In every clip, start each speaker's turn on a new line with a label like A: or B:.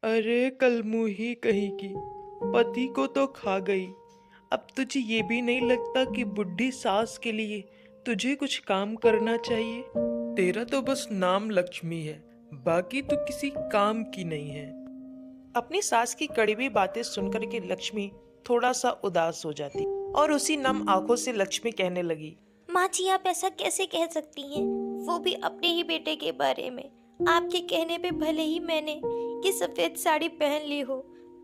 A: अरे कलमुही कहीं की, पति को तो खा गई। अब तुझे ये भी नहीं लगता कि बुढ़ी सास के लिए तुझे कुछ काम करना चाहिए? तेरा तो बस नाम लक्ष्मी है, बाकी तो किसी काम की नहीं है। अपनी सास की कड़वी बातें सुनकर के लक्ष्मी थोड़ा सा उदास हो जाती और उसी नम आंखों से लक्ष्मी कहने लगी।
B: माँ जी, आप ऐसा कैसे कह सकती हैं? वो भी अपने ही बेटे के बारे में। आपके कहने पे भले ही मैंने ये सफ़ेद साड़ी पहन ली हो,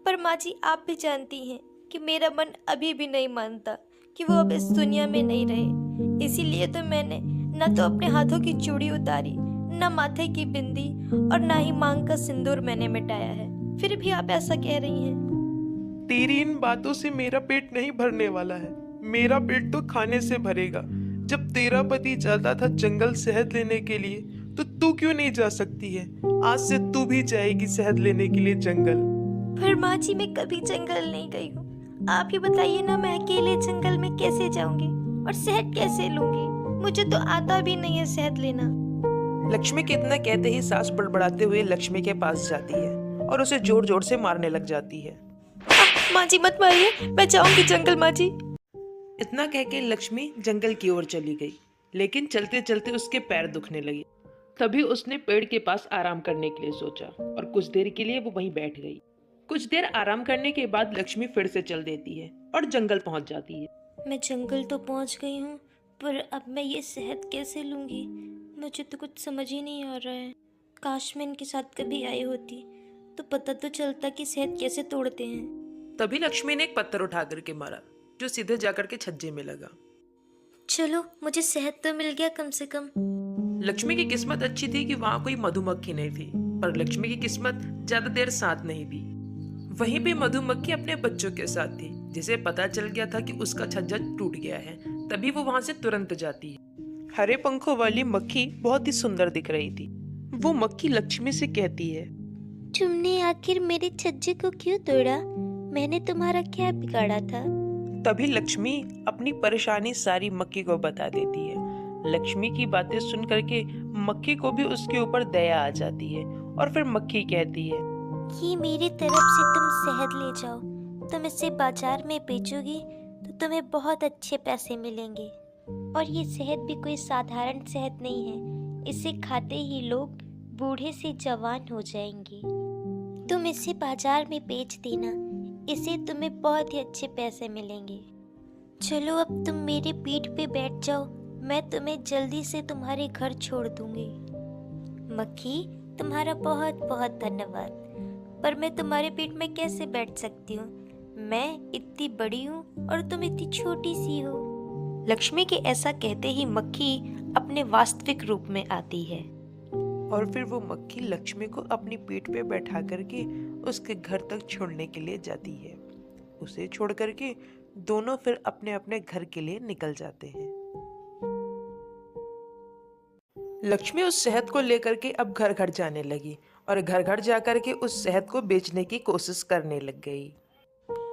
B: पर माँ जी आप भी जानती हैं कि मेरा मन अभी भी नहीं मानता कि वो अब इस दुनिया में नहीं रहे। इसीलिए तो मैंने न तो अपने हाथों की चूड़ी उतारी, न माथे की बिंदी और न ही मांग का सिंदूर मैंने मिटाया है। फिर भी आप ऐसा कह रही हैं।
A: तेरी इन बातों से मेरा पेट नहीं भरने वाला है। मेरा पेट तो खाने से भरेगा। जब तेरा पति जाता था जंगल शहद लेने के लिए, तो तू क्यों नहीं जा सकती है? आज से तू भी जाएगी शहद लेने के लिए जंगल।
B: पर माँ जी, मैं कभी जंगल नहीं गई हूँ। आप ही बताइए ना, मैं अकेले जंगल में कैसे जाऊंगी और शहद कैसे लूंगी? मुझे तो आता भी नहीं है शहद लेना।
A: लक्ष्मी के इतना कहते ही सास बड़बड़ाते हुए लक्ष्मी के पास जाती है और उसे जोर जोर से मारने लग जाती है।
B: माँ जी मत मारिए, मैं जाऊंगी जंगल माँ जी।
A: इतना कह के लक्ष्मी जंगल की ओर चली गई, लेकिन चलते चलते उसके पैर दुखने लगे। तभी उसने पेड़ के पास आराम करने के लिए सोचा और कुछ देर के लिए वो वहीं बैठ गई। कुछ देर आराम करने के बाद लक्ष्मी फिर से चल देती है और जंगल पहुंच जाती है।
B: मैं जंगल तो पहुंच गई हूँ, पर अब मैं ये शहद कैसे लूंगी? मुझे तो कुछ समझ ही नहीं आ रहा है। काश मैं इनके साथ कभी आई होती तो पता तो चलता कि शहद कैसे तोड़ते हैं।
A: तभी लक्ष्मी ने एक पत्थर उठा करके मारा, जो सीधे जाकर के छज्जे में लगा।
B: चलो, मुझे शहद तो मिल गया कम से कम।
A: लक्ष्मी की किस्मत अच्छी थी कि वहां कोई मधुमक्खी नहीं थी, पर लक्ष्मी की किस्मत ज्यादा देर साथ नहीं थी। वहीं पे मधुमक्खी अपने बच्चों के साथ थी, जिसे पता चल गया था कि उसका छज्जा टूट गया है। तभी वो वहां से तुरंत जाती है। हरे पंखों वाली मक्खी बहुत ही सुंदर दिख रही थी। वो मक्खी लक्ष्मी से कहती है,
B: तुमने आखिर मेरे छज्जे को क्यों तोड़ा? मैंने तुम्हारा क्या बिगाड़ा था?
A: तभी लक्ष्मी अपनी परेशानी सारी मक्खी को बता देती है। लक्ष्मी की बातें सुन करके मक्खी को भी उसके ऊपर दया आ जाती है और फिर मक्खी कहती है,
B: ये मेरी तरफ से तुम शहद ले जाओ। तुम इसे बाजार में बेचोगी तो तुम्हें बहुत अच्छे पैसे मिलेंगे। और ये शहद भी कोई साधारण शहद नहीं है। इसे खाते ही लोग बूढ़े से जवान हो जाएंगे। तुम इसे बाजार में बेच देना, इससे तुम्हें बहुत ही अच्छे पैसे मिलेंगे। चलो, अब तुम मेरे पीठ पे बैठ जाओ, मैं तुम्हें जल्दी से तुम्हारे घर छोड़ दूंगी। मक्खी, तुम्हारा बहुत बहुत धन्यवाद, पर मैं तुम्हारे पीठ में कैसे बैठ सकती हूँ? मैं इतनी बड़ी हूँ और तुम इतनी छोटी सी हो। लक्ष्मी के ऐसा कहते ही मक्खी अपने वास्तविक रूप में आती है।
A: और फिर वो मक्खी लक्ष्मी को अपनी पीठ पे बैठा करके उसके घर तक छोड़ने के लिए जाती है। उसे छोड़ करके दोनों फिर अपने अपने घर के लिए निकल जाते हैं। लक्ष्मी उस शहद को लेकर के अब घर घर जाने लगी और घर घर जाकर के उस शहद को बेचने की कोशिश करने लग गई।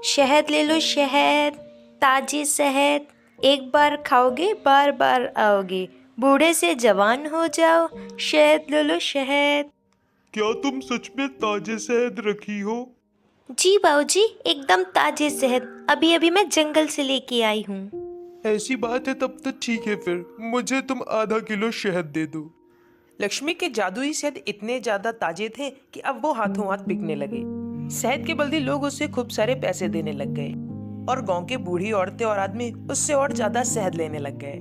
B: शहद ले लो शहद, ताजी शहद। एक बार खाओगे बार बार आओगे, बूढ़े से जवान हो जाओ। शहद ले लो शहद।
A: क्या तुम सच में ताजे शहद रखी हो?
B: जी बाबूजी, एकदम ताजे शहद, अभी अभी मैं जंगल से लेके आई हूँ।
A: ऐसी बात है तब तो ठीक है, फिर मुझे तुम आधा किलो शहद दे दो। लक्ष्मी के जादुई शहद इतने ज्यादा ताजे थे कि अब वो हाथों हाथ बिकने लगे। शहद के बदले लोग उससे खूब सारे पैसे देने लग गए और गांव के बूढ़ी औरतें और आदमी उससे और ज्यादा शहद लेने लग गए।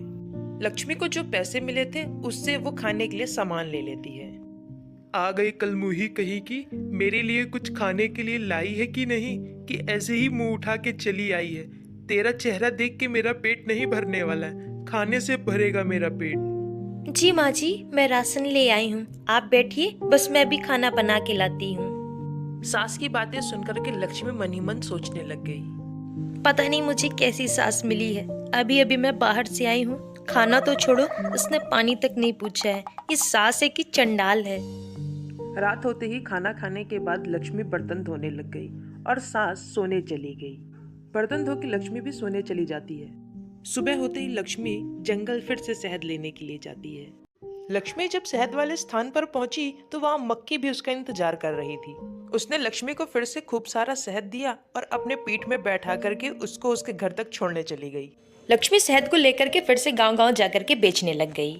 A: लक्ष्मी को जो पैसे मिले थे उससे वो खाने के लिए सामान ले लेती है। आ गई कलमुही कहीं की, मेरे लिए कुछ खाने के लिए लाई है कि नहीं, कि ऐसे ही मुंह उठा के चली आई है? तेरा चेहरा देख के मेरा पेट नहीं भरने वाला है, खाने से भरेगा मेरा पेट।
B: जी माँ जी, मैं राशन ले आई हूँ, आप बैठिए, बस मैं भी खाना बना के लाती हूँ।
A: सास की बातें सुनकर के लक्ष्मी मन ही मन सोचने लग गई।
B: पता नहीं मुझे कैसी सास मिली है। अभी अभी मैं बाहर से आई हूँ, खाना तो छोड़ो, उसने पानी तक नहीं पूछा है। ये सास है कि चंडाल है।
A: रात होते ही खाना खाने के बाद लक्ष्मी बर्तन धोने लग गई और सास सोने चली गई। बर्तन धो के लक्ष्मी भी सोने चली जाती है। सुबह होते ही लक्ष्मी जंगल फिर से शहद लेने के लिए जाती है। लक्ष्मी जब शहद वाले स्थान पर पहुंची तो वहां मक्खी भी उसका इंतजार कर रही थी। उसने लक्ष्मी को फिर से खूब सारा शहद दिया और अपने पीठ में बैठा करके उसको उसके घर तक छोड़ने चली गई। लक्ष्मी शहद को लेकर के फिर से गांव-गांव जाकर के बेचने लग गई।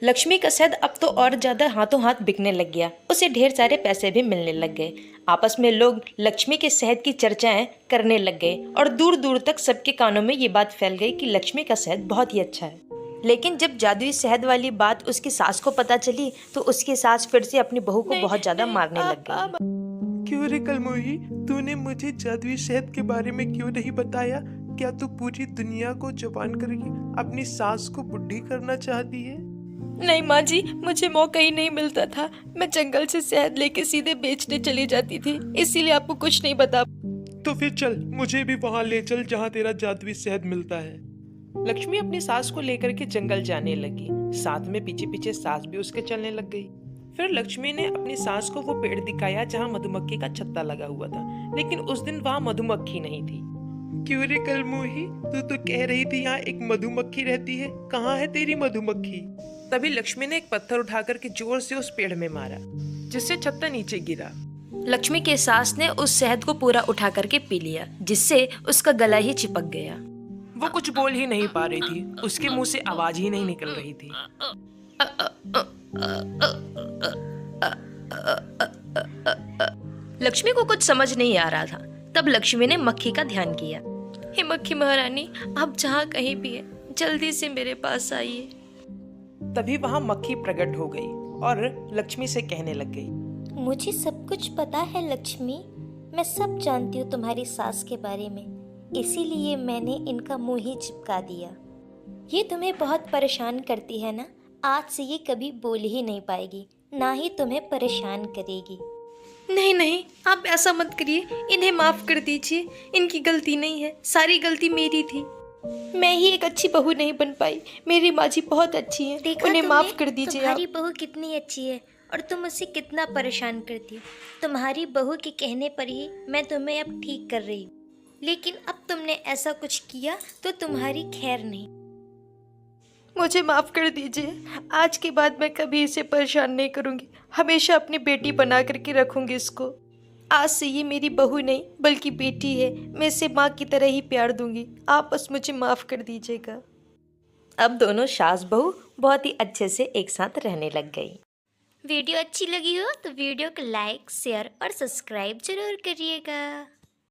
A: लक्ष्मी का शहद अब तो और ज्यादा हाथों हाथ बिकने लग गया। उसे ढेर सारे पैसे भी मिलने लग गए। आपस में लोग लक्ष्मी के शहद की चर्चाएं करने लग गए और दूर दूर तक सबके कानों में ये बात फैल गई कि लक्ष्मी का शहद बहुत ही अच्छा है। लेकिन जब जादुई शहद वाली बात उसकी सास को पता चली तो उसकी सास फिर से अपनी बहू को बहुत ज्यादा मारने लग गई।
C: क्यों रे कलमोही, तूने मुझे जादुई शहद के बारे में क्यों नहीं बताया? क्या तू पूरी दुनिया को जबान करके अपनी सास को बुढ़ी करना चाहती है?
D: नहीं माँ जी, मुझे मौका ही नहीं मिलता था। मैं जंगल से शहद लेके सीधे बेचने चली जाती थी, इसीलिए आपको कुछ नहीं बता।
C: तो फिर चल, मुझे भी वहाँ ले चल जहाँ तेरा जादुई शहद मिलता है।
A: लक्ष्मी अपनी सास को लेकर के जंगल जाने लगी। साथ में पीछे पीछे सास भी उसके चलने लग गई। फिर लक्ष्मी ने अपनी सास को वो पेड़ दिखाया जहाँ मधुमक्खी का छत्ता लगा हुआ था, लेकिन उस दिन वहाँ मधुमक्खी नहीं थी।
C: क्यों रे कलमोही, तू तो कह रही थी यहाँ एक मधुमक्खी रहती है, कहाँ है तेरी मधुमक्खी?
A: तभी लक्ष्मी ने एक पत्थर उठाकर के जोर से उस पेड़ में मारा, जिससे छत्ता नीचे गिरा।
D: लक्ष्मी के सास ने उस शहद को पूरा उठा करके पी लिया, जिससे उसका गला ही चिपक गया।
A: वो कुछ बोल ही नहीं पा रही थी, उसके मुंह से आवाज ही नहीं निकल रही थी।
D: लक्ष्मी को कुछ समझ नहीं आ रहा था। तब लक्ष्मी ने मक्खी का ध्यान किया। हे मक्खी महारानी, आप जहाँ कहीं भी है, जल्दी से मेरे पास आइए।
A: तभी वहाँ मक्खी प्रकट हो गई और लक्ष्मी से कहने लग गई,
B: मुझे सब कुछ पता है लक्ष्मी, मैं सब जानती हूँ तुम्हारी सास के बारे में, इसीलिए मैंने इनका मुंह ही चिपका दिया। ये तुम्हें बहुत परेशान करती है ना, आज से ये कभी बोल ही नहीं पाएगी, ना ही तुम्हें परेशान करेगी।
D: नहीं नहीं, आप ऐसा मत करिए, इन्हें माफ कर दीजिए। इनकी गलती नहीं है, सारी गलती मेरी थी। मैं ही एक अच्छी बहू नहीं बन पाई। मेरी माँ जी बहुत अच्छी हैं,
B: देखा
D: उन्हें
B: तुमने,
D: माफ कर दीजिए आप।
B: तुम्हारी बहू कितनी अच्छी है और तुम उसे कितना परेशान करती हो। तुम्हारी बहू के कहने पर ही मैं तुम्हें अब ठीक कर रही हूँ, लेकिन अब तुमने ऐसा कुछ किया तो तुम्हारी खैर नहीं।
D: मुझे माफ कर दीजिए। आज के बाद मैं कभी इसे परेशान नहीं करूंगी। हमेशा अपनी बेटी बना करके रखूंगी इसको। आज से ये मेरी बहू नहीं बल्कि बेटी है। मैं इसे माँ की तरह ही प्यार दूंगी। आप बस मुझे माफ कर दीजिएगा। अब दोनों सास बहू बहुत ही अच्छे से एक साथ रहने लग गई।
B: वीडियो अच्छी लगी हो तो वीडियो को लाइक, शेयर और सब्सक्राइब जरूर करिएगा।